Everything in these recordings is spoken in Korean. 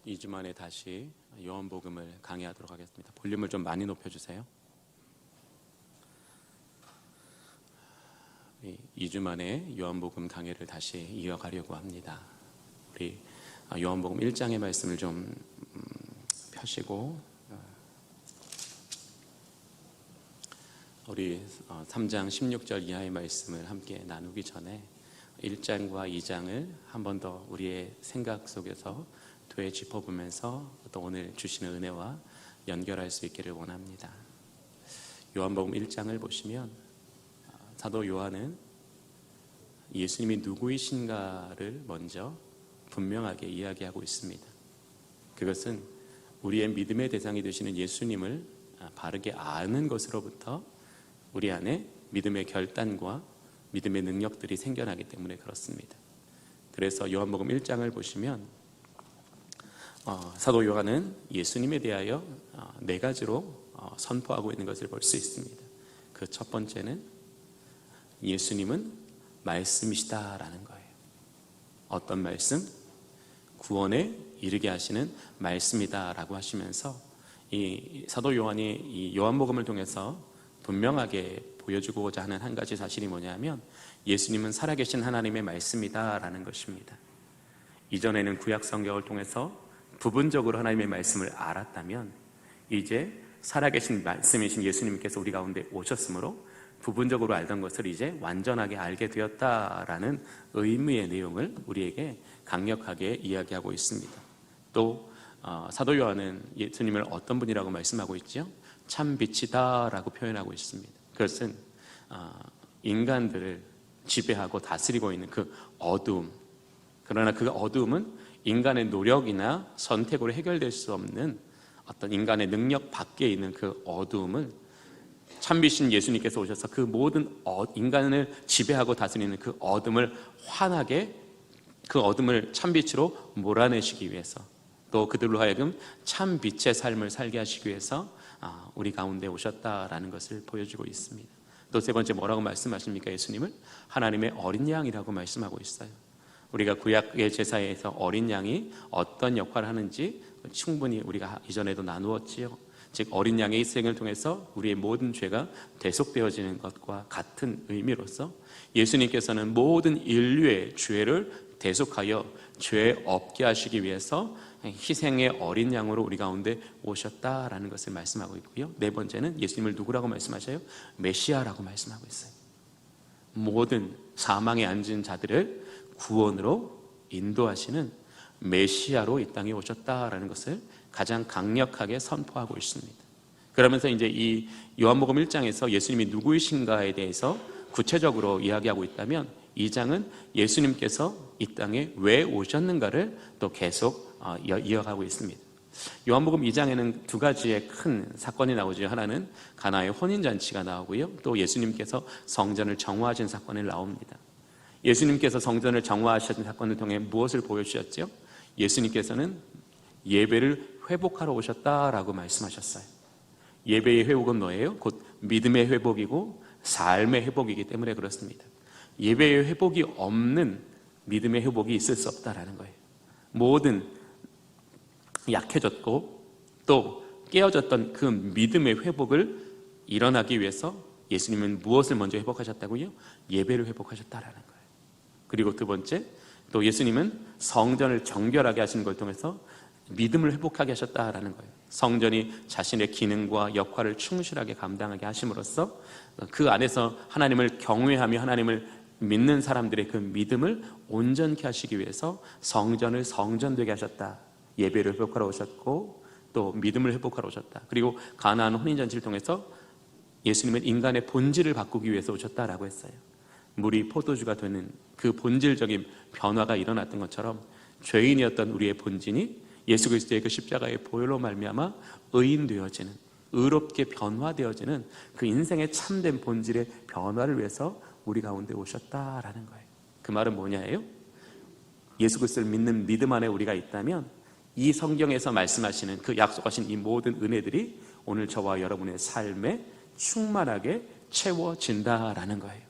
2주 만에 다시 요한복음을 강의하도록 하겠습니다. 볼륨을 좀 많이 높여주세요. 2주 만에 요한복음 강의를 다시 이어가려고 합니다. 우리 요한복음 1장의 말씀을 좀 펴시고 우리 3장 16절 이하의 말씀을 함께 나누기 전에 1장과 2장을 한 번 더 우리의 생각 속에서 되짚어보면서 또 오늘 주시는 은혜와 연결할 수 있기를 원합니다. 요한복음 1장을 보시면 사도 요한은 예수님이 누구이신가를 먼저 분명하게 이야기하고 있습니다. 그것은 우리의 믿음의 대상이 되시는 예수님을 바르게 아는 것으로부터 우리 안에 믿음의 결단과 믿음의 능력들이 생겨나기 때문에 그렇습니다. 그래서 요한복음 1장을 보시면 사도 요한은 예수님에 대하여 네 가지로 선포하고 있는 것을 볼 수 있습니다. 그 첫 번째는 예수님은 말씀이시다라는 거예요. 어떤 말씀? 구원에 이르게 하시는 말씀이다라고 하시면서 이 사도 요한이 이 요한복음을 통해서 분명하게 보여주고자 하는 한 가지 사실이 뭐냐면 예수님은 살아계신 하나님의 말씀이다라는 것입니다. 이전에는 구약 성경을 통해서 부분적으로 하나님의 말씀을 알았다면 이제 살아계신 말씀이신 예수님께서 우리 가운데 오셨으므로 부분적으로 알던 것을 이제 완전하게 알게 되었다라는 의미의 내용을 우리에게 강력하게 이야기하고 있습니다. 또 사도 요한은 예수님을 어떤 분이라고 말씀하고 있죠? 참 빛이다라고 표현하고 있습니다. 그것은 인간들을 지배하고 다스리고 있는 그 어두움, 그러나 그 어두움은 인간의 노력이나 선택으로 해결될 수 없는 어떤 인간의 능력 밖에 있는 그 어두움을 참빛인 예수님께서 오셔서 그 모든 인간을 지배하고 다스리는 그 어둠을 환하게, 그 어둠을 참빛으로 몰아내시기 위해서, 또 그들로 하여금 참빛의 삶을 살게 하시기 위해서 우리 가운데 오셨다라는 것을 보여주고 있습니다. 또 세 번째 뭐라고 말씀하십니까? 예수님을 하나님의 어린 양이라고 말씀하고 있어요. 우리가 구약의 제사에서 어린 양이 어떤 역할을 하는지 충분히 우리가 이전에도 나누었지요. 즉 어린 양의 희생을 통해서 우리의 모든 죄가 대속되어지는 것과 같은 의미로서 예수님께서는 모든 인류의 죄를 대속하여 죄 없게 하시기 위해서 희생의 어린 양으로 우리 가운데 오셨다라는 것을 말씀하고 있고요. 네 번째는 예수님을 누구라고 말씀하셔요? 메시아라고 말씀하고 있어요. 모든 사망에 앉은 자들을 구원으로 인도하시는 메시아로 이 땅에 오셨다라는 것을 가장 강력하게 선포하고 있습니다. 그러면서 이제 이 요한복음 1장에서 예수님이 누구이신가에 대해서 구체적으로 이야기하고 있다면 2장은 예수님께서 이 땅에 왜 오셨는가를 또 계속 이어가고 있습니다. 요한복음 2장에는 두 가지의 큰 사건이 나오죠. 하나는 가나의 혼인잔치가 나오고요. 또 예수님께서 성전을 정화하신 사건이 나옵니다. 예수님께서 성전을 정화하신 사건을 통해 무엇을 보여주셨죠? 예수님께서는 예배를 회복하러 오셨다라고 말씀하셨어요. 예배의 회복은 뭐예요? 곧 믿음의 회복이고 삶의 회복이기 때문에 그렇습니다. 예배의 회복이 없는 믿음의 회복이 있을 수 없다라는 거예요. 모든 약해졌고 또 깨어졌던 그 믿음의 회복을 일어나기 위해서 예수님은 무엇을 먼저 회복하셨다고요? 예배를 회복하셨다라는 거예요. 그리고 두 번째, 또 예수님은 성전을 정결하게 하시는 걸 통해서 믿음을 회복하게 하셨다라는 거예요. 성전이 자신의 기능과 역할을 충실하게 감당하게 하심으로써 그 안에서 하나님을 경외하며 하나님을 믿는 사람들의 그 믿음을 온전케 하시기 위해서 성전을 성전되게 하셨다. 예배를 회복하러 오셨고 또 믿음을 회복하러 오셨다. 그리고 가나안 혼인잔치를 통해서 예수님은 인간의 본질을 바꾸기 위해서 오셨다라고 했어요. 물이 포도주가 되는 그 본질적인 변화가 일어났던 것처럼 죄인이었던 우리의 본질이 예수 그리스도의 그 십자가의 보혈로 말미암아 의인되어지는, 의롭게 변화되어지는 그 인생의 참된 본질의 변화를 위해서 우리 가운데 오셨다라는 거예요. 그 말은 뭐냐예요? 예수 그리스도를 믿는 믿음 안에 우리가 있다면 이 성경에서 말씀하시는 그 약속하신 이 모든 은혜들이 오늘 저와 여러분의 삶에 충만하게 채워진다라는 거예요.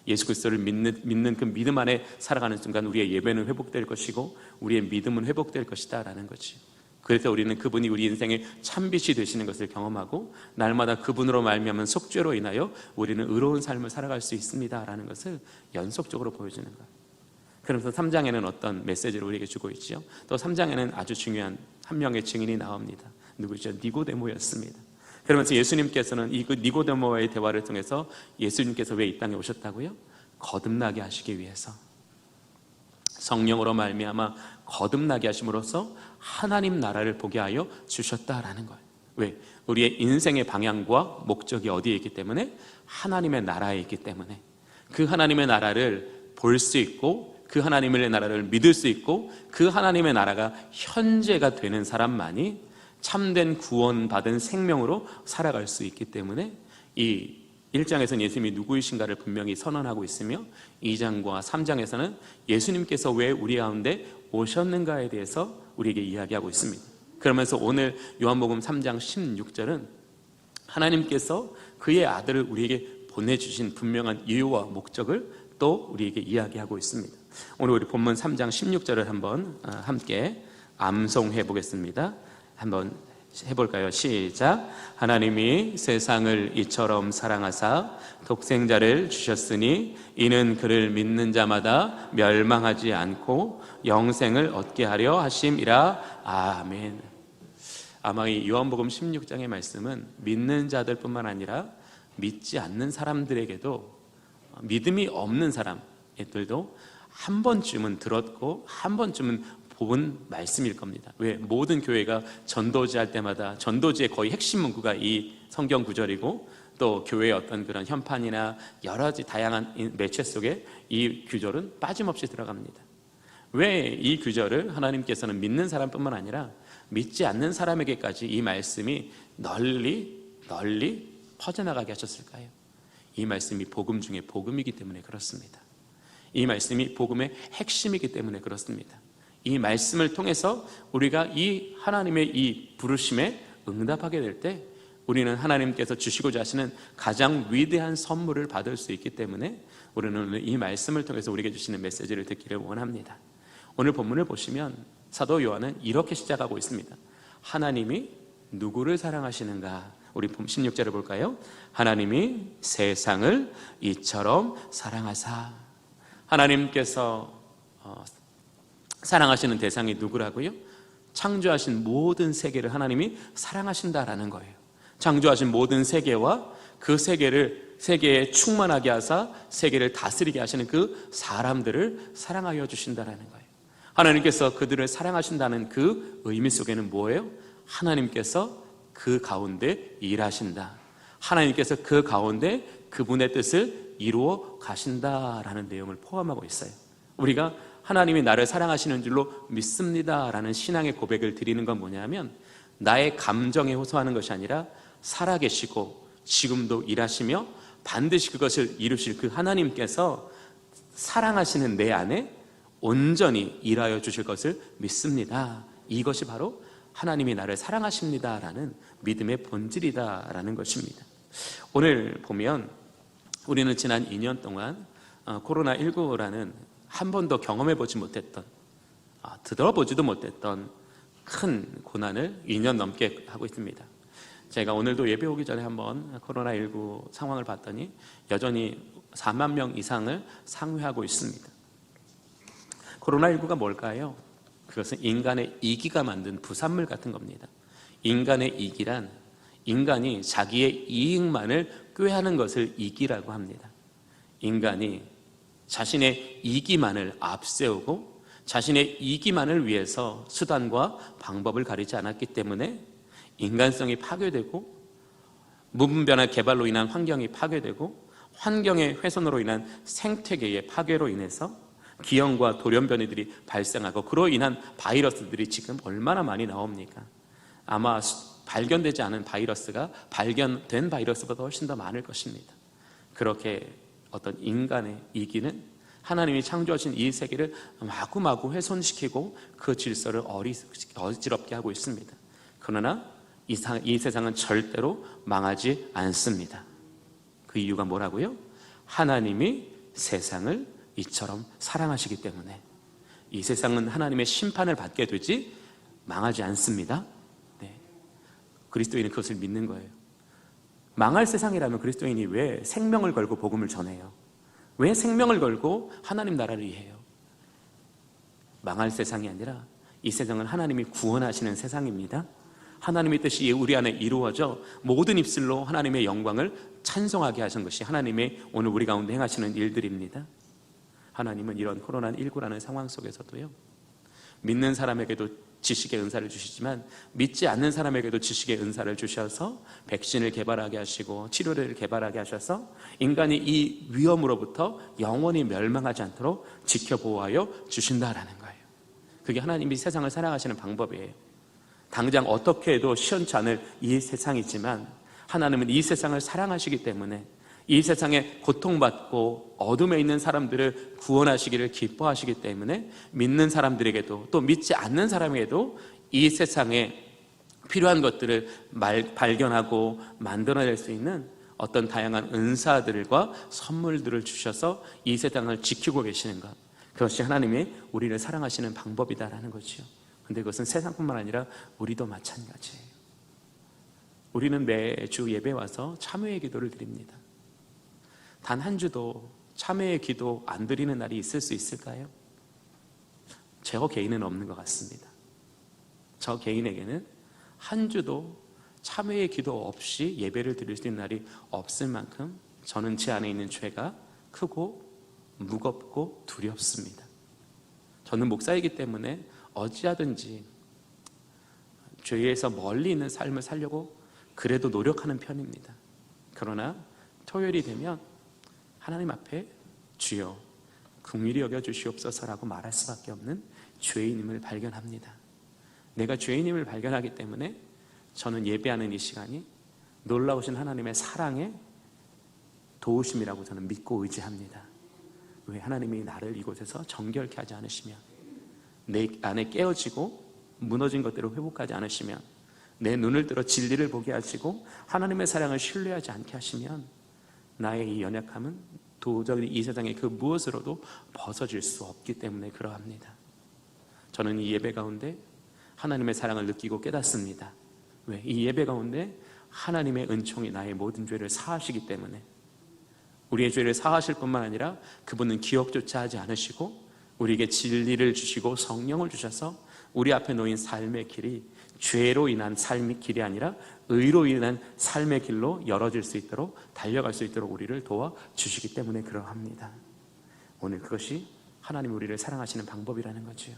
예수 그리스도를 믿는 그 믿음 안에 살아가는 순간 우리의 예배는 회복될 것이고 우리의 믿음은 회복될 것이다 라는 거지. 그래서 우리는 그분이 우리 인생의 참빛이 되시는 것을 경험하고 날마다 그분으로 말미암은 속죄로 인하여 우리는 의로운 삶을 살아갈 수 있습니다라는 것을 연속적으로 보여주는 거예요. 그러면서 3장에는 어떤 메시지를 우리에게 주고 있죠. 또 3장에는 아주 중요한 한 명의 증인이 나옵니다. 누구죠? 니고데모였습니다. 그러면서 예수님께서는 이 니고데모와의 대화를 통해서 예수님께서 왜 이 땅에 오셨다고요? 거듭나게 하시기 위해서, 성령으로 말미암아 거듭나게 하심으로써 하나님 나라를 보게 하여 주셨다라는 거예요. 왜? 우리의 인생의 방향과 목적이 어디에 있기 때문에? 하나님의 나라에 있기 때문에. 그 하나님의 나라를 볼 수 있고 그 하나님의 나라를 믿을 수 있고 그 하나님의 나라가 현재가 되는 사람만이 참된 구원받은 생명으로 살아갈 수 있기 때문에 이 1장에서는 예수님이 누구이신가를 분명히 선언하고 있으며 2장과 3장에서는 예수님께서 왜 우리 가운데 오셨는가에 대해서 우리에게 이야기하고 있습니다. 그러면서 오늘 요한복음 3장 16절은 하나님께서 그의 아들을 우리에게 보내주신 분명한 이유와 목적을 또 우리에게 이야기하고 있습니다. 오늘 우리 본문 3장 16절을 한번 함께 암송해 보겠습니다. 한번 해볼까요? 시작. 하나님이 세상을 이처럼 사랑하사 독생자를 주셨으니 이는 그를 믿는 자마다 멸망하지 않고 영생을 얻게 하려 하심이라. 아멘. 아마 이 요한복음 16장의 말씀은 믿는 자들 뿐만 아니라 믿지 않는 사람들에게도, 믿음이 없는 사람들도 한 번쯤은 들었고 한 번쯤은 본 말씀일 겁니다. 왜? 모든 교회가 전도지 할 때마다 전도지의 거의 핵심 문구가 이 성경 구절이고 또 교회의 어떤 그런 현판이나 여러 가지 다양한 매체 속에 이 구절은 빠짐없이 들어갑니다. 왜 이 구절을 하나님께서는 믿는 사람뿐만 아니라 믿지 않는 사람에게까지 이 말씀이 널리 퍼져나가게 하셨을까요? 이 말씀이 복음 중에 복음이기 때문에 그렇습니다. 이 말씀이 복음의 핵심이기 때문에 그렇습니다. 이 말씀을 통해서 우리가 이 하나님의 이 부르심에 응답하게 될 때 우리는 하나님께서 주시고자 하시는 가장 위대한 선물을 받을 수 있기 때문에 우리는 이 말씀을 통해서 우리에게 주시는 메시지를 듣기를 원합니다. 오늘 본문을 보시면 사도 요한은 이렇게 시작하고 있습니다. 하나님이 누구를 사랑하시는가? 우리 16절을 볼까요? 하나님이 세상을 이처럼 사랑하사. 하나님께서 사랑하시는 대상이 누구라고요? 창조하신 모든 세계를 하나님이 사랑하신다라는 거예요. 창조하신 모든 세계와 그 세계에 충만하게 하사 세계를 다스리게 하시는 그 사람들을 사랑하여 주신다라는 거예요. 하나님께서 그들을 사랑하신다는 그 의미 속에는 뭐예요? 하나님께서 그 가운데 일하신다. 하나님께서 그 가운데 그분의 뜻을 이루어 가신다라는 내용을 포함하고 있어요. 우리가 하나님이 나를 사랑하시는 줄로 믿습니다라는 신앙의 고백을 드리는 건 뭐냐면 나의 감정에 호소하는 것이 아니라 살아계시고 지금도 일하시며 반드시 그것을 이루실 그 하나님께서 사랑하시는 내 안에 온전히 일하여 주실 것을 믿습니다. 이것이 바로 하나님이 나를 사랑하십니다라는 믿음의 본질이다라는 것입니다. 오늘 보면 우리는 지난 2년 동안 코로나19라는 한 번도 경험해보지 못했던, 들어보지도 못했던 큰 고난을 2년 넘게 하고 있습니다. 제가 오늘도 예배 오기 전에 한번 코로나19 상황을 봤더니 여전히 4만 명 이상을 상회하고 있습니다. 코로나19가 뭘까요? 그것은 인간의 이기가 만든 부산물 같은 겁니다. 인간의 이기란 인간이 자기의 이익만을 꾀하는 것을 이기라고 합니다. 인간이 자신의 이기만을 앞세우고 자신의 이기만을 위해서 수단과 방법을 가리지 않았기 때문에 인간성이 파괴되고 무분별한 개발로 인한 환경이 파괴되고 환경의 훼손으로 인한 생태계의 파괴로 인해서 기형과 돌연변이들이 발생하고 그로 인한 바이러스들이 지금 얼마나 많이 나옵니까? 아마 발견되지 않은 바이러스가 발견된 바이러스보다 훨씬 더 많을 것입니다. 그렇게 어떤 인간의 이기는 하나님이 창조하신 이 세계를 마구마구 훼손시키고 그 질서를 어지럽게 하고 있습니다. 그러나 이 세상은 절대로 망하지 않습니다. 그 이유가 뭐라고요? 하나님이 세상을 이처럼 사랑하시기 때문에 이 세상은 하나님의 심판을 받게 되지 망하지 않습니다. 네. 그리스도인은 그것을 믿는 거예요. 망할 세상이라면 그리스도인이 왜 생명을 걸고 복음을 전해요? 왜 생명을 걸고 하나님 나라를 위해요? 망할 세상이 아니라 이 세상은 하나님이 구원하시는 세상입니다. 하나님의 뜻이 우리 안에 이루어져 모든 입술로 하나님의 영광을 찬송하게 하신 것이 하나님의 오늘 우리 가운데 행하시는 일들입니다. 하나님은 이런 코로나19라는 상황 속에서도요, 믿는 사람에게도 지식의 은사를 주시지만 믿지 않는 사람에게도 지식의 은사를 주셔서 백신을 개발하게 하시고 치료를 개발하게 하셔서 인간이 이 위험으로부터 영원히 멸망하지 않도록 지켜보호하여 주신다라는 거예요. 그게 하나님이 세상을 살아가시는 방법이에요. 당장 어떻게 해도 시원치 않을 이 세상이지만 하나님은 이 세상을 사랑하시기 때문에 이 세상에 고통받고 어둠에 있는 사람들을 구원하시기를 기뻐하시기 때문에 믿는 사람들에게도 또 믿지 않는 사람에게도 이 세상에 필요한 것들을 발견하고 만들어낼 수 있는 어떤 다양한 은사들과 선물들을 주셔서 이 세상을 지키고 계시는 것, 그것이 하나님이 우리를 사랑하시는 방법이다라는 거죠. 근데 그것은 세상뿐만 아니라 우리도 마찬가지예요. 우리는 매주 예배 와서 참회의 기도를 드립니다. 단 한 주도 참회의 기도 안 드리는 날이 있을 수 있을까요? 저 개인은 없는 것 같습니다. 저 개인에게는 한 주도 참회의 기도 없이 예배를 드릴 수 있는 날이 없을 만큼 저는 제 안에 있는 죄가 크고 무겁고 두렵습니다. 저는 목사이기 때문에 어찌하든지 죄에서 멀리 있는 삶을 살려고 그래도 노력하는 편입니다. 그러나 토요일이 되면 하나님 앞에 주여 긍휼히 여겨주시옵소서라고 말할 수밖에 없는 죄인임을 발견합니다. 내가 죄인임을 발견하기 때문에 저는 예배하는 이 시간이 놀라우신 하나님의 사랑의 도우심이라고 저는 믿고 의지합니다. 왜? 하나님이 나를 이곳에서 정결케 하지 않으시면, 내 안에 깨어지고 무너진 것들을 회복하지 않으시면, 내 눈을 들어 진리를 보게 하시고 하나님의 사랑을 신뢰하지 않게 하시면 나의 이 연약함은 도저히 이 세상의 그 무엇으로도 벗어질 수 없기 때문에 그러합니다. 저는 이 예배 가운데 하나님의 사랑을 느끼고 깨닫습니다. 왜? 이 예배 가운데 하나님의 은총이 나의 모든 죄를 사하시기 때문에, 우리의 죄를 사하실 뿐만 아니라 그분은 기억조차 하지 않으시고 우리에게 진리를 주시고 성령을 주셔서 우리 앞에 놓인 삶의 길이 죄로 인한 삶의 길이 아니라 의로 인한 삶의 길로 열어질 수 있도록, 달려갈 수 있도록 우리를 도와주시기 때문에 그러합니다. 오늘 그것이 하나님 우리를 사랑하시는 방법이라는 거죠.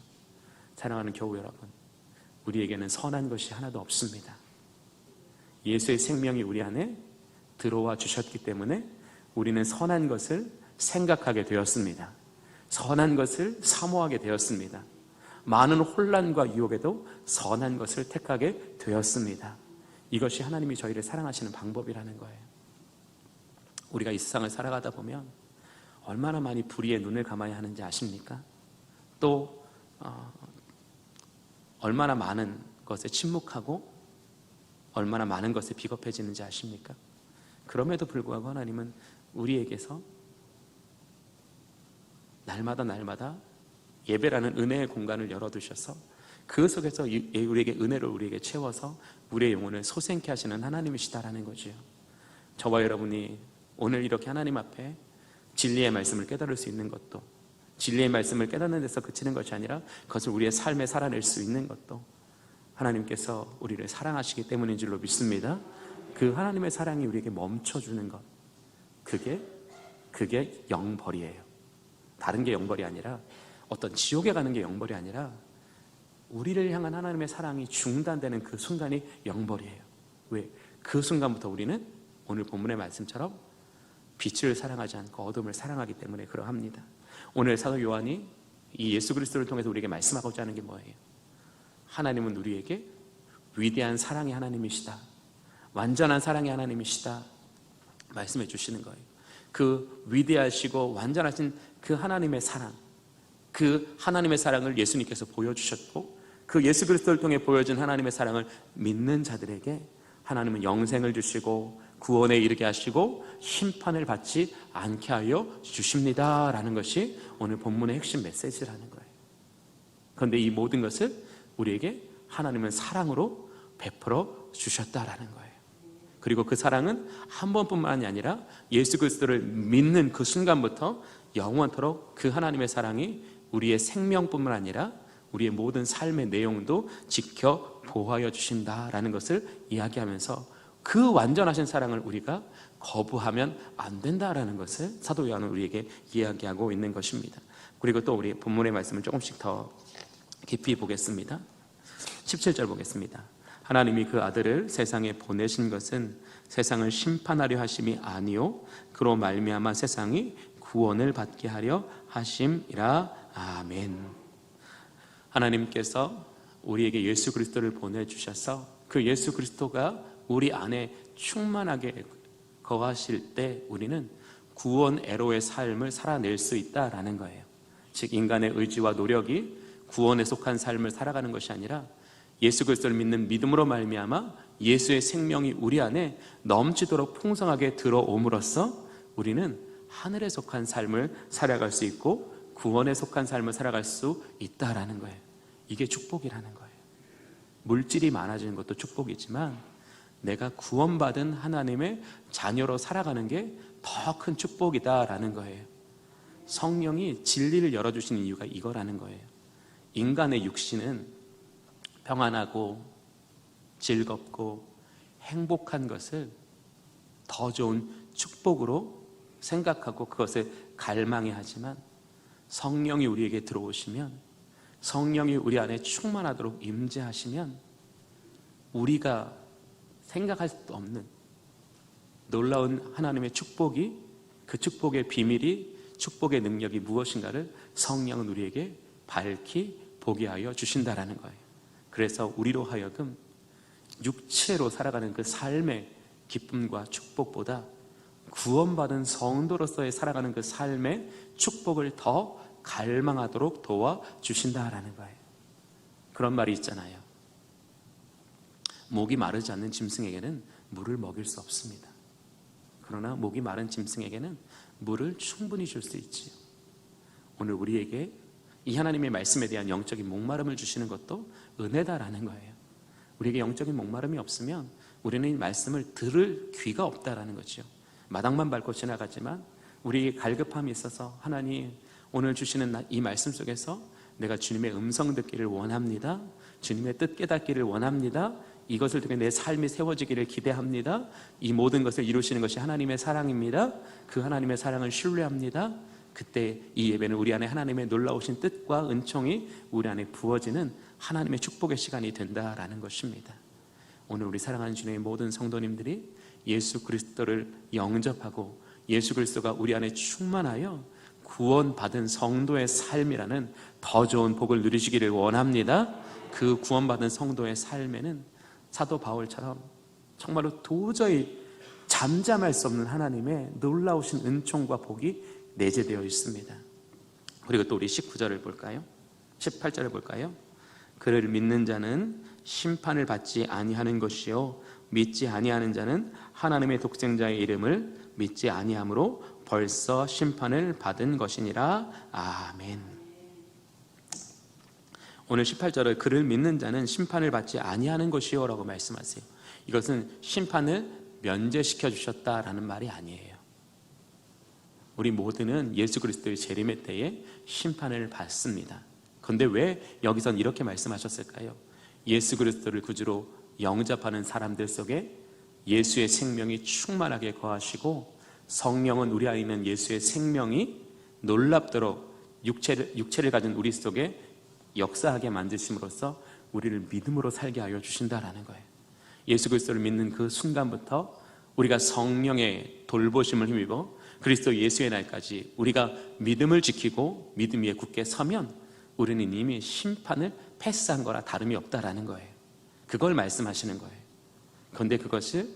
사랑하는 교우 여러분, 우리에게는 선한 것이 하나도 없습니다. 예수의 생명이 우리 안에 들어와 주셨기 때문에 우리는 선한 것을 생각하게 되었습니다. 선한 것을 사모하게 되었습니다. 많은 혼란과 유혹에도 선한 것을 택하게 되었습니다. 이것이 하나님이 저희를 사랑하시는 방법이라는 거예요. 우리가 이 세상을 살아가다 보면 얼마나 많이 불의에 눈을 감아야 하는지 아십니까? 또 얼마나 많은 것에 침묵하고 얼마나 많은 것에 비겁해지는지 아십니까? 그럼에도 불구하고 하나님은 우리에게서 날마다 예배라는 은혜의 공간을 열어두셔서 그 속에서 우리에게 은혜를 우리에게 채워서 우리의 영혼을 소생케 하시는 하나님이시다라는 거죠. 저와 여러분이 오늘 이렇게 하나님 앞에 진리의 말씀을 깨달을 수 있는 것도, 진리의 말씀을 깨닫는 데서 그치는 것이 아니라 그것을 우리의 삶에 살아낼 수 있는 것도 하나님께서 우리를 사랑하시기 때문인 줄로 믿습니다. 그 하나님의 사랑이 우리에게 멈춰주는 것, 그게 영벌이에요. 다른 게 영벌이 아니라, 어떤 지옥에 가는 게 영벌이 아니라 우리를 향한 하나님의 사랑이 중단되는 그 순간이 영벌이에요. 왜? 그 순간부터 우리는 오늘 본문의 말씀처럼 빛을 사랑하지 않고 어둠을 사랑하기 때문에 그러합니다. 오늘 사도 요한이 이 예수 그리스도를 통해서 우리에게 말씀하고자 하는 게 뭐예요? 하나님은 우리에게 위대한 사랑의 하나님이시다, 완전한 사랑의 하나님이시다 말씀해 주시는 거예요. 그 위대하시고 완전하신 그 하나님의 사랑, 그 하나님의 사랑을 예수님께서 보여주셨고, 그 예수 그리스도를 통해 보여준 하나님의 사랑을 믿는 자들에게 하나님은 영생을 주시고 구원에 이르게 하시고 심판을 받지 않게 하여 주십니다라는 것이 오늘 본문의 핵심 메시지라는 거예요. 그런데 이 모든 것을 우리에게 하나님은 사랑으로 베풀어 주셨다라는 거예요. 그리고 그 사랑은 한 번뿐만이 아니라 예수 그리스도를 믿는 그 순간부터 영원토록 그 하나님의 사랑이 우리의 생명뿐만 아니라 우리의 모든 삶의 내용도 지켜 보호하여 주신다라는 것을 이야기하면서 그 완전하신 사랑을 우리가 거부하면 안 된다라는 것을 사도 요한은 우리에게 이야기하고 있는 것입니다. 그리고 또 우리 본문의 말씀을 조금씩 더 깊이 보겠습니다. 17절 보겠습니다. 하나님이 그 아들을 세상에 보내신 것은 세상을 심판하려 하심이 아니요 그로 말미암아 세상이 구원을 받게 하려 하심이라. 아멘. 하나님께서 우리에게 예수 그리스도를 보내주셔서 그 예수 그리스도가 우리 안에 충만하게 거하실 때 우리는 구원애로의 삶을 살아낼 수 있다라는 거예요. 즉 인간의 의지와 노력이 구원에 속한 삶을 살아가는 것이 아니라 예수 그리스도를 믿는 믿음으로 말미암아 예수의 생명이 우리 안에 넘치도록 풍성하게 들어옴으로써 우리는 하늘에 속한 삶을 살아갈 수 있고 구원에 속한 삶을 살아갈 수 있다라는 거예요. 이게 축복이라는 거예요. 물질이 많아지는 것도 축복이지만 내가 구원받은 하나님의 자녀로 살아가는 게 더 큰 축복이다라는 거예요. 성령이 진리를 열어주시는 이유가 이거라는 거예요. 인간의 육신은 평안하고 즐겁고 행복한 것을 더 좋은 축복으로 생각하고 그것을 갈망해 하지만 성령이 우리에게 들어오시면, 성령이 우리 안에 충만하도록 임재하시면 우리가 생각할 수도 없는 놀라운 하나님의 축복이, 그 축복의 비밀이, 축복의 능력이 무엇인가를 성령은 우리에게 밝히 보게 하여 주신다라는 거예요. 그래서 우리로 하여금 육체로 살아가는 그 삶의 기쁨과 축복보다 구원받은 성도로서의 살아가는 그 삶의 축복을 더 갈망하도록 도와주신다라는 거예요. 그런 말이 있잖아요. 목이 마르지 않는 짐승에게는 물을 먹일 수 없습니다. 그러나 목이 마른 짐승에게는 물을 충분히 줄 수 있지요. 오늘 우리에게 이 하나님의 말씀에 대한 영적인 목마름을 주시는 것도 은혜다라는 거예요. 우리에게 영적인 목마름이 없으면 우리는 이 말씀을 들을 귀가 없다라는 거죠. 마당만 밟고 지나가지만 우리에게 갈급함이 있어서 하나님 오늘 주시는 이 말씀 속에서 내가 주님의 음성 듣기를 원합니다. 주님의 뜻 깨닫기를 원합니다. 이것을 통해 내 삶이 세워지기를 기대합니다. 이 모든 것을 이루시는 것이 하나님의 사랑입니다. 그 하나님의 사랑을 신뢰합니다. 그때 이 예배는 우리 안에 하나님의 놀라우신 뜻과 은총이 우리 안에 부어지는 하나님의 축복의 시간이 된다라는 것입니다. 오늘 우리 사랑하는 주님의 모든 성도님들이 예수 그리스도를 영접하고 예수 그리스도가 우리 안에 충만하여 구원받은 성도의 삶이라는 더 좋은 복을 누리시기를 원합니다. 그 구원받은 성도의 삶에는 사도 바울처럼 정말로 도저히 잠잠할 수 없는 하나님의 놀라우신 은총과 복이 내재되어 있습니다. 그리고 또 우리 19절을 볼까요? 18절을 볼까요? 그를 믿는 자는 심판을 받지 아니하는 것이요 믿지 아니하는 자는 하나님의 독생자의 이름을 믿지 아니함으로 벌써 심판을 받은 것이니라. 아멘. 오늘 18절을 그를 믿는 자는 심판을 받지 아니하는 것이요 라고 말씀하세요. 이것은 심판을 면제시켜 주셨다라는 말이 아니에요. 우리 모두는 예수 그리스도의 재림의 때에 심판을 받습니다. 그런데 왜 여기선 이렇게 말씀하셨을까요? 예수 그리스도를 구주로 영접하는 사람들 속에 예수의 생명이 충만하게 거하시고 성령은 우리 안에 있는 예수의 생명이 놀랍도록 육체를 가진 우리 속에 역사하게 만드심으로써 우리를 믿음으로 살게 하여 주신다라는 거예요. 예수 그리스도를 믿는 그 순간부터 우리가 성령의 돌보심을 힘입어 그리스도 예수의 날까지 우리가 믿음을 지키고 믿음 위에 굳게 서면 우리는 이미 심판을 패스한 거라 다름이 없다라는 거예요. 그걸 말씀하시는 거예요. 그런데 그것을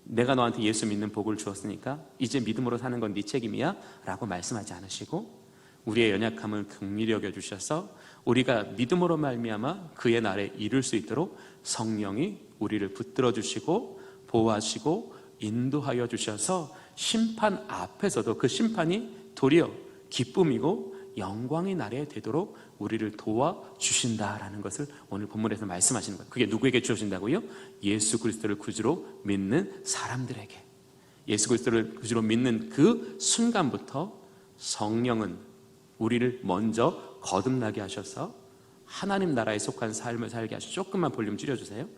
내가 너한테 예수 믿는 복을 주었으니까 이제 믿음으로 사는 건 네 책임이야 라고 말씀하지 않으시고 우리의 연약함을 긍휼히 여겨주셔서 우리가 믿음으로 말미암아 그의 날에 이룰 수 있도록 성령이 우리를 붙들어 주시고 보호하시고 인도하여 주셔서 심판 앞에서도 그 심판이 도리어 기쁨이고 영광의 날에 되도록 우리를 도와주신다라는 것을 오늘 본문에서 말씀하시는 거예요. 그게 누구에게 주어진다고요? 예수 그리스도를 구주로 믿는 사람들에게. 예수 그리스도를 구주로 믿는 그 순간부터 성령은 우리를 먼저 거듭나게 하셔서 하나님 나라에 속한 삶을 살게 하시고, 조금만 볼륨 줄여주세요.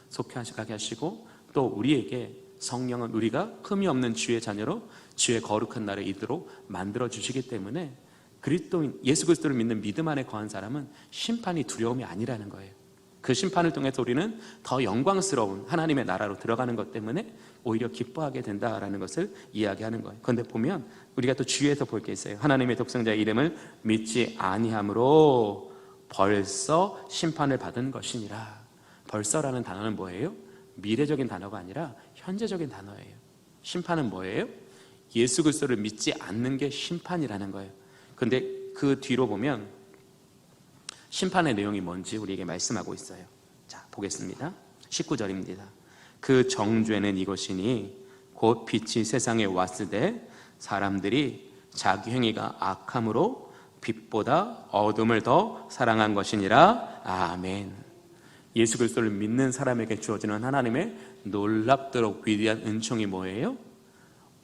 속하게 하시고, 또 우리에게 성령은 우리가 흠이 없는 주의 자녀로 주의 거룩한 날에 이도록 만들어 주시기 때문에 그리스도인 예수 그리스도를 믿는 믿음 안에 거한 사람은 심판이 두려움이 아니라는 거예요. 그 심판을 통해서 우리는 더 영광스러운 하나님의 나라로 들어가는 것 때문에 오히려 기뻐하게 된다라는 것을 이야기하는 거예요. 그런데 보면 우리가 또 주위에서 볼 게 있어요. 하나님의 독생자의 이름을 믿지 아니함으로 벌써 심판을 받은 것이니라. 벌써라는 단어는 뭐예요? 미래적인 단어가 아니라 현재적인 단어예요. 심판은 뭐예요? 예수 그리스도를 믿지 않는 게 심판이라는 거예요. 근데 그 뒤로 보면 심판의 내용이 뭔지 우리에게 말씀하고 있어요. 자, 보겠습니다. 19절입니다. 그 정죄는 이것이니 곧 빛이 세상에 왔을 때 사람들이 자기 행위가 악함으로 빛보다 어둠을 더 사랑한 것이니라. 아멘. 예수 그리스도를 믿는 사람에게 주어지는 하나님의 놀랍도록 위대한 은총이 뭐예요?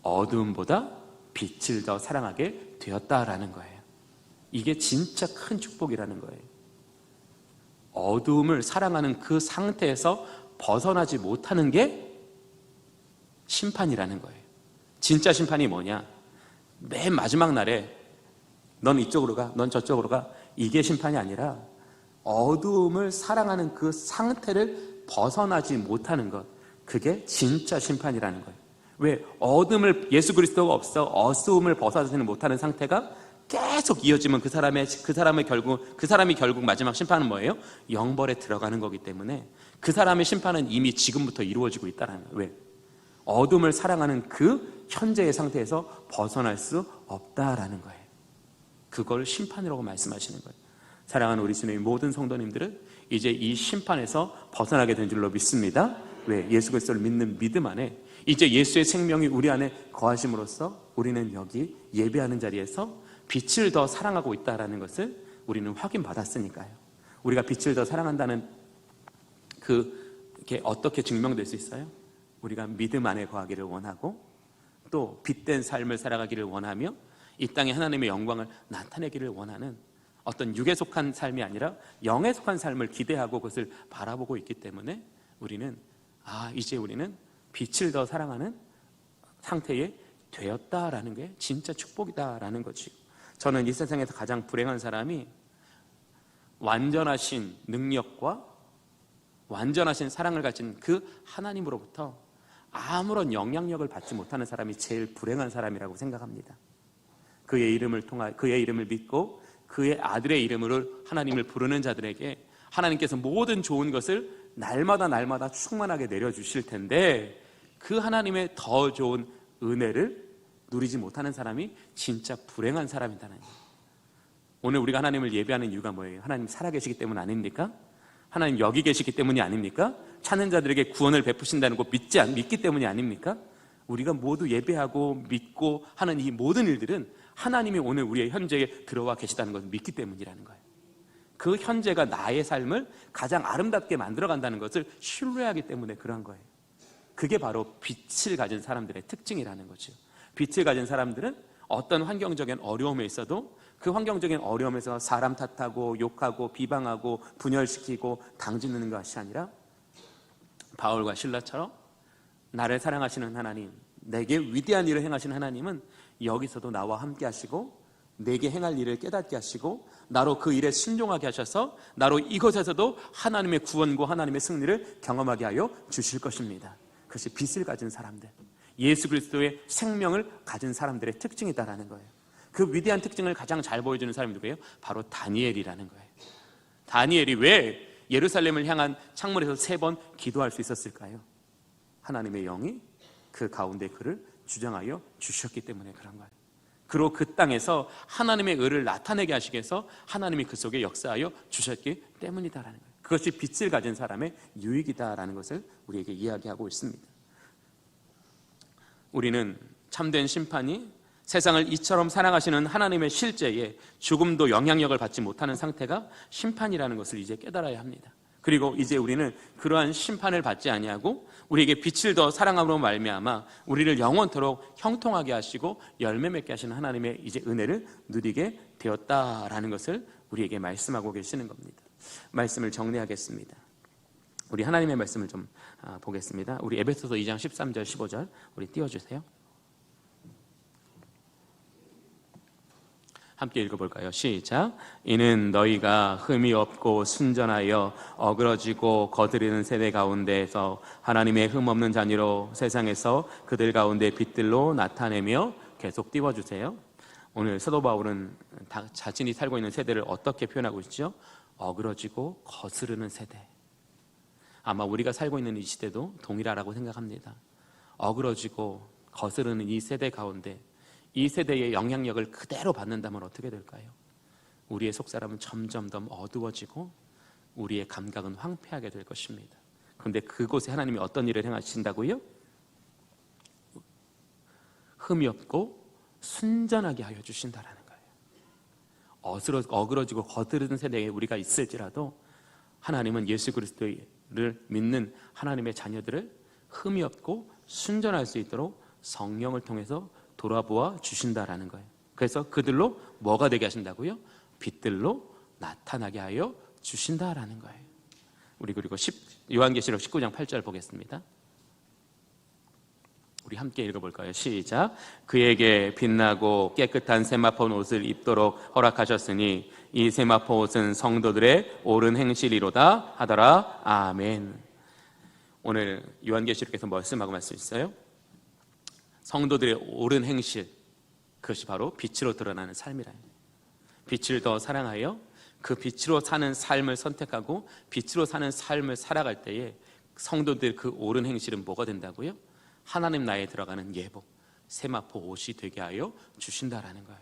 어둠보다 빛을 더 사랑하게 되었다라는 거예요. 이게 진짜 큰 축복이라는 거예요. 어둠을 사랑하는 그 상태에서 벗어나지 못하는 게 심판이라는 거예요. 진짜 심판이 뭐냐? 맨 마지막 날에 넌 이쪽으로 가, 넌 저쪽으로 가, 이게 심판이 아니라 어둠을 사랑하는 그 상태를 벗어나지 못하는 것, 그게 진짜 심판이라는 거예요. 왜? 어둠을, 예수 그리스도가 없어 어두움을 벗어나지 못하는 상태가 계속 이어지면 그 사람이 결국 마지막 심판은 뭐예요? 영벌에 들어가는 거기 때문에 그 사람의 심판은 이미 지금부터 이루어지고 있다는 거예요. 왜? 어둠을 사랑하는 그 현재의 상태에서 벗어날 수 없다라는 거예요. 그걸 심판이라고 말씀하시는 거예요. 사랑하는 우리 주님의 모든 성도님들은 이제 이 심판에서 벗어나게 된 줄로 믿습니다. 왜? 예수 그리스도를 믿는 믿음 안에 이제 예수의 생명이 우리 안에 거하심으로써 우리는 여기 예배하는 자리에서 빛을 더 사랑하고 있다는 것을 우리는 확인받았으니까요. 우리가 빛을 더 사랑한다는 그게 어떻게 증명될 수 있어요? 우리가 믿음 안에 거하기를 원하고 또 빛된 삶을 살아가기를 원하며 이 땅에 하나님의 영광을 나타내기를 원하는 어떤 육에 속한 삶이 아니라 영에 속한 삶을 기대하고 그것을 바라보고 있기 때문에 우리는 이제 우리는 빛을 더 사랑하는 상태에 되었다라는 게 진짜 축복이다라는 거지. 저는 이 세상에서 가장 불행한 사람이 완전하신 능력과 완전하신 사랑을 가진 그 하나님으로부터 아무런 영향력을 받지 못하는 사람이 제일 불행한 사람이라고 생각합니다. 그의 이름을 믿고 그의 아들의 이름으로 하나님을 부르는 자들에게 하나님께서 모든 좋은 것을 날마다 충만하게 내려주실 텐데 그 하나님의 더 좋은 은혜를 누리지 못하는 사람이 진짜 불행한 사람이다는 거예요. 오늘 우리가 하나님을 예배하는 이유가 뭐예요? 하나님 살아계시기 때문 아닙니까? 하나님 여기 계시기 때문이 아닙니까? 찾는 자들에게 구원을 베푸신다는 거 믿기 때문이 아닙니까? 우리가 모두 예배하고 믿고 하는 이 모든 일들은 하나님이 오늘 우리의 현재에 들어와 계시다는 것을 믿기 때문이라는 거예요. 그 현재가 나의 삶을 가장 아름답게 만들어간다는 것을 신뢰하기 때문에 그런 거예요. 그게 바로 빛을 가진 사람들의 특징이라는 거죠. 빛을 가진 사람들은 어떤 환경적인 어려움에 있어도 그 환경적인 어려움에서 사람 탓하고 욕하고 비방하고 분열시키고 당짓는 것이 아니라 바울과 실라처럼 나를 사랑하시는 하나님, 내게 위대한 일을 행하시는 하나님은 여기서도 나와 함께 하시고 내게 행할 일을 깨닫게 하시고 나로 그 일에 순종하게 하셔서 나로 이곳에서도 하나님의 구원과 하나님의 승리를 경험하게 하여 주실 것입니다. 그것이 빛을 가진 사람들, 예수 그리스도의 생명을 가진 사람들의 특징이다라는 거예요. 그 위대한 특징을 가장 잘 보여주는 사람이 누구예요? 바로 다니엘이라는 거예요. 다니엘이 왜 예루살렘을 향한 창문에서 3번 기도할 수 있었을까요? 하나님의 영이 그 가운데 그를 주장하여 주셨기 때문에 그런 거예요. 그리고 그 땅에서 하나님의 의를 나타내게 하시기 위해서 하나님이 그 속에 역사하여 주셨기 때문이다라는 거예요. 그것이 빛을 가진 사람의 유익이다라는 것을 우리에게 이야기하고 있습니다. 우리는 참된 심판이 세상을 이처럼 사랑하시는 하나님의 실제에 조금도 영향력을 받지 못하는 상태가 심판이라는 것을 이제 깨달아야 합니다. 그리고 이제 우리는 그러한 심판을 받지 아니하고 우리에게 빛을 더 사랑함으로 말미암아 우리를 영원토록 형통하게 하시고 열매 맺게 하시는 하나님의 이제 은혜를 누리게 되었다라는 것을 우리에게 말씀하고 계시는 겁니다. 말씀을 정리하겠습니다. 우리 하나님의 말씀을 좀 보겠습니다. 우리 에베소서 2장 13절 15절 우리 띄워주세요. 함께 읽어볼까요? 시작. 이는 너희가 흠이 없고 순전하여 어그러지고 거드리는 세대 가운데에서 하나님의 흠 없는 자녀로 세상에서 그들 가운데 빛들로 나타내며 계속 띄워주세요. 오늘 사도 바울은 자신이 살고 있는 세대를 어떻게 표현하고 있죠? 어그러지고 거스르는 세대. 아마 우리가 살고 있는 이 시대도 동일하라고 생각합니다. 어그러지고 거스르는 이 세대 가운데 이 세대의 영향력을 그대로 받는다면 어떻게 될까요? 우리의 속사람은 점점 더 어두워지고 우리의 감각은 황폐하게 될 것입니다. 그런데 그곳에 하나님이 어떤 일을 행하신다고요? 흠이 없고 순전하게 하여 주신다라는 거예요. 어그러지고 거드르는 세대에 우리가 있을지라도 하나님은 예수 그리스도를 믿는 하나님의 자녀들을 흠이 없고 순전할 수 있도록 성령을 통해서 돌아보아 주신다라는 거예요. 그래서 그들로 뭐가 되게 하신다고요? 빛들로 나타나게 하여 주신다라는 거예요. 우리 그리고 요한계시록 19장 8절 보겠습니다. 우리 함께 읽어볼까요? 시작. 그에게 빛나고 깨끗한 세마포 옷을 입도록 허락하셨으니 이 세마포 옷은 성도들의 옳은 행실이로다 하더라. 아멘. 오늘 요한계시록에서 말씀하고 있어요. 성도들의 옳은 행실, 그것이 바로 빛으로 드러나는 삶이라. 빛을 더 사랑하여 그 빛으로 사는 삶을 선택하고 빛으로 사는 삶을 살아갈 때에 성도들 그 옳은 행실은 뭐가 된다고요? 하나님 나라에 들어가는 예복, 세마포 옷이 되게 하여 주신다라는 거예요.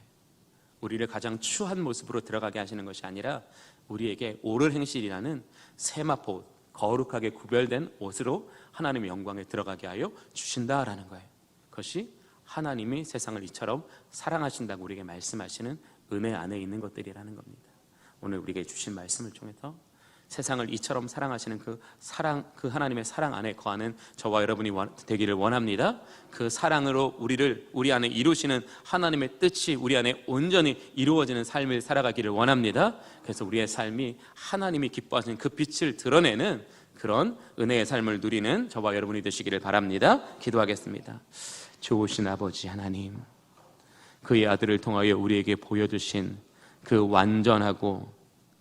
우리를 가장 추한 모습으로 들어가게 하시는 것이 아니라 우리에게 옳은 행실이라는 세마포, 거룩하게 구별된 옷으로 하나님의 영광에 들어가게 하여 주신다라는 거예요. 그것이 하나님이 세상을 이처럼 사랑하신다고 우리에게 말씀하시는 은혜 안에 있는 것들이라는 겁니다. 오늘 우리에게 주신 말씀을 통해서 세상을 이처럼 사랑하시는 그 하나님의 사랑 안에 거하는 저와 여러분이 되기를 원합니다. 그 사랑으로 우리 안에 이루시는 하나님의 뜻이 우리 안에 온전히 이루어지는 삶을 살아가기를 원합니다. 그래서 우리의 삶이 하나님이 기뻐하시는 그 빛을 드러내는 그런 은혜의 삶을 누리는 저와 여러분이 되시기를 바랍니다. 기도하겠습니다. 좋으신 아버지 하나님, 그의 아들을 통하여 우리에게 보여주신 그 완전하고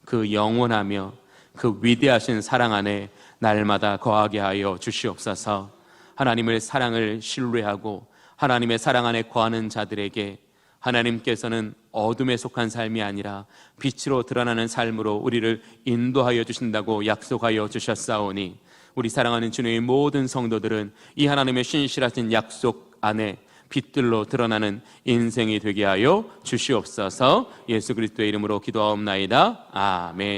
그 영원하며 그 위대하신 사랑 안에 날마다 거하게 하여 주시옵소서. 하나님의 사랑을 신뢰하고 하나님의 사랑 안에 거하는 자들에게 하나님께서는 어둠에 속한 삶이 아니라 빛으로 드러나는 삶으로 우리를 인도하여 주신다고 약속하여 주셨사오니 우리 사랑하는 주님의 모든 성도들은 이 하나님의 신실하신 약속 안에 빛들로 드러나는 인생이 되게 하여 주시옵소서. 예수 그리스도의 이름으로 기도하옵나이다. 아멘.